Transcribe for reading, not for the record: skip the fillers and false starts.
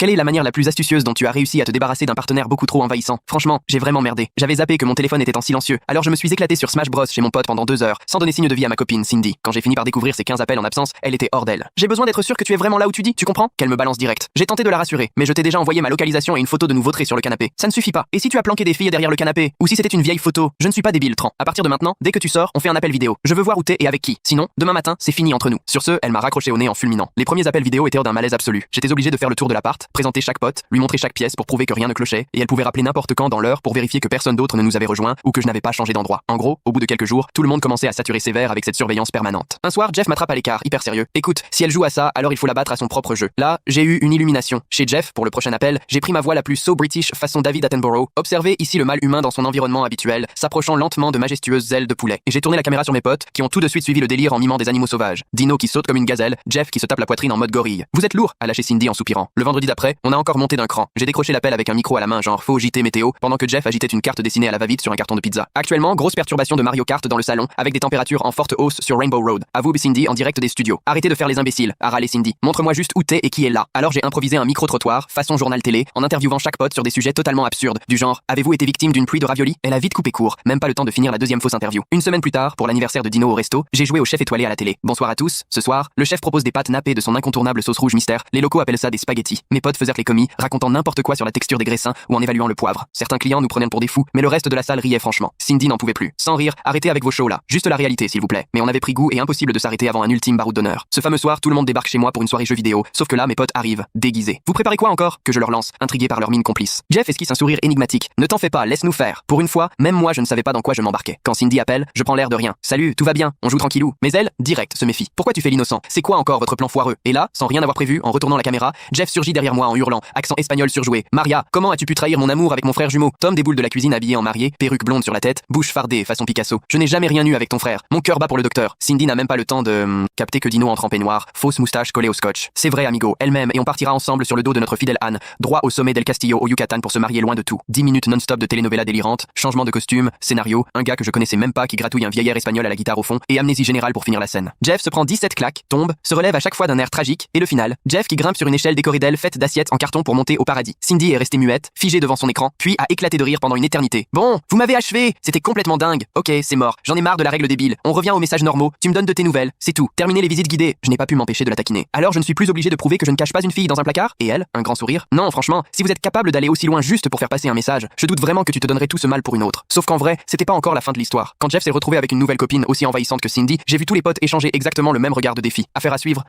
Quelle est la manière la plus astucieuse dont tu as réussi à te débarrasser d'un partenaire beaucoup trop envahissant? Franchement, j'ai vraiment merdé. J'avais zappé que mon téléphone était en silencieux, alors je me suis éclaté sur Smash Bros chez mon pote pendant 2 heures, sans donner signe de vie à ma copine Cindy. Quand j'ai fini par découvrir ses 15 appels en absence, elle était hors d'elle. J'ai besoin d'être sûr que tu es vraiment là où tu dis, tu comprends? Qu'elle me balance direct. J'ai tenté de la rassurer, mais je t'ai déjà envoyé ma localisation et une photo de nous vautrer sur le canapé. Ça ne suffit pas. Et si tu as planqué des filles derrière le canapé? Ou si c'était une vieille photo? Je ne suis pas débile, Tran. À partir de maintenant, dès que tu sors, on fait un appel vidéo. Je veux voir où t'es et avec qui. Sinon, demain matin, c'est fini entre nous. Sur ce, elle m'a raccroché au nez en fulminant. Les premiers appels vidéo étaient d'un malaise absolu. J'étais obligé de faire le tour de l'appart, présenter chaque pote, lui montrer chaque pièce pour prouver que rien ne clochait, et elle pouvait rappeler n'importe quand dans l'heure pour vérifier que personne d'autre ne nous avait rejoint ou que je n'avais pas changé d'endroit. En gros, au bout de quelques jours, tout le monde commençait à saturer sévère avec cette surveillance permanente. Un soir, Jeff m'attrape à l'écart, hyper sérieux. Écoute, si elle joue à ça, alors il faut la battre à son propre jeu. Là, j'ai eu une illumination. Chez Jeff, pour le prochain appel, j'ai pris ma voix la plus so British façon David Attenborough. Observez ici le mal humain dans son environnement habituel, s'approchant lentement de majestueuses ailes de poulet. Et j'ai tourné la caméra sur mes potes, qui ont tout de suite suivi le délire en mimant des animaux sauvages. Dino qui saute comme une gazelle, Jeff qui se tape la poitrine en mode gorille. Vous êtes lourd, a lâché Cindy en soupirant. Le vendredi d'après, on a encore monté d'un cran. J'ai décroché l'appel avec un micro à la main, genre faux JT météo, pendant que Jeff agitait une carte dessinée à la va-vite sur un carton de pizza. Actuellement, grosse perturbation de Mario Kart dans le salon, avec des températures en forte hausse sur Rainbow Road. À vous, Cindy, en direct des studios. Arrêtez de faire les imbéciles, a râlé Cindy. Montre-moi juste où t'es et qui est là. Alors j'ai improvisé un micro-trottoir, façon journal télé, en interviewant chaque pote sur des sujets totalement absurdes, du genre avez-vous été victime d'une pluie de raviolis? Elle a vite coupé court, même pas le temps de finir la deuxième fausse interview. Une semaine plus tard, pour l'anniversaire de Dino au resto, j'ai joué au chef étoilé à la télé. Bonsoir à tous. Ce soir, le chef propose des pâtes nappées de son incontournable sauce rouge mystère. Les locaux appellent ça des spaghettis. Mes potes faisaient les commis, racontant n'importe quoi sur la texture des graissins ou en évaluant le poivre. Certains clients nous prenaient pour des fous, mais le reste de la salle riait franchement. Cindy n'en pouvait plus. Sans rire, arrêtez avec vos shows là. Juste la réalité, s'il vous plaît. Mais on avait pris goût et impossible de s'arrêter avant un ultime baroud d'honneur. Ce fameux soir, tout le monde débarque chez moi pour une soirée jeux vidéo, sauf que là, mes potes arrivent, déguisés. Vous préparez quoi encore? Que je leur lance, intrigué par leur mine complice. Jeff esquisse un sourire énigmatique. Ne t'en fais pas, laisse-nous faire. Pour une fois, même moi, je ne savais pas dans quoi je m'embarquais. Quand Cindy appelle, je prends l'air de rien. Salut, tout va bien, on joue tranquillou. Mais elle, direct, se méfie. Pourquoi tu fais l'innocent? C'est quoi encore votre plan foireux? Et là, sans rien avoir prévu, en retournant la caméra, Jeff surgit derrière moi en hurlant, accent espagnol surjoué. Maria, comment as-tu pu trahir mon amour avec mon frère jumeau? Tom déboule de la cuisine habillé en marié, perruque blonde sur la tête, bouche fardée façon Picasso. Je n'ai jamais rien eu avec ton frère. Mon cœur bat pour le docteur. Cindy n'a même pas le temps de capter que Dino entre en peignoir, fausse moustache collée au scotch. C'est vrai, amigo, elle-même, et on partira ensemble sur le dos de notre fidèle Anne, droit au sommet del Castillo au Yucatan pour se marier loin de tout. 10 minutes non-stop de telenovela délirante, changement de costume, scénario, un gars que je connaissais même pas qui gratouille un vieillard espagnol à la guitare au fond, et amnésie générale pour finir la scène. Jeff se prend 17 claques, tombe, se relève à chaque fois d'un air tragique, et le final, Jeff qui grimpe sur une échelle décorée d'ailes faite d'assiettes en carton pour monter au paradis. Cindy est restée muette, figée devant son écran, puis a éclaté de rire pendant une éternité. Bon, vous m'avez achevé, c'était complètement dingue. Ok, c'est mort, j'en ai marre de la règle débile. On revient aux messages normaux, tu me donnes de tes nouvelles, c'est tout. Terminer les visites guidées, je n'ai pas pu m'empêcher de la taquiner. Alors je ne suis plus obligé de prouver que je ne cache pas une fille dans un placard? Et elle, un grand sourire. Non, franchement, si vous êtes capable d'aller aussi loin juste pour faire passer un message, je doute vraiment que tu te donnerais tout ce mal pour une autre. Sauf qu'en vrai, c'était pas encore la fin de l'histoire. Quand Jeff s'est retrouvé avec une nouvelle copine aussi envahissante que Cindy, j'ai vu tous les potes échanger exactement le même regard de défi. Affaire à suivre,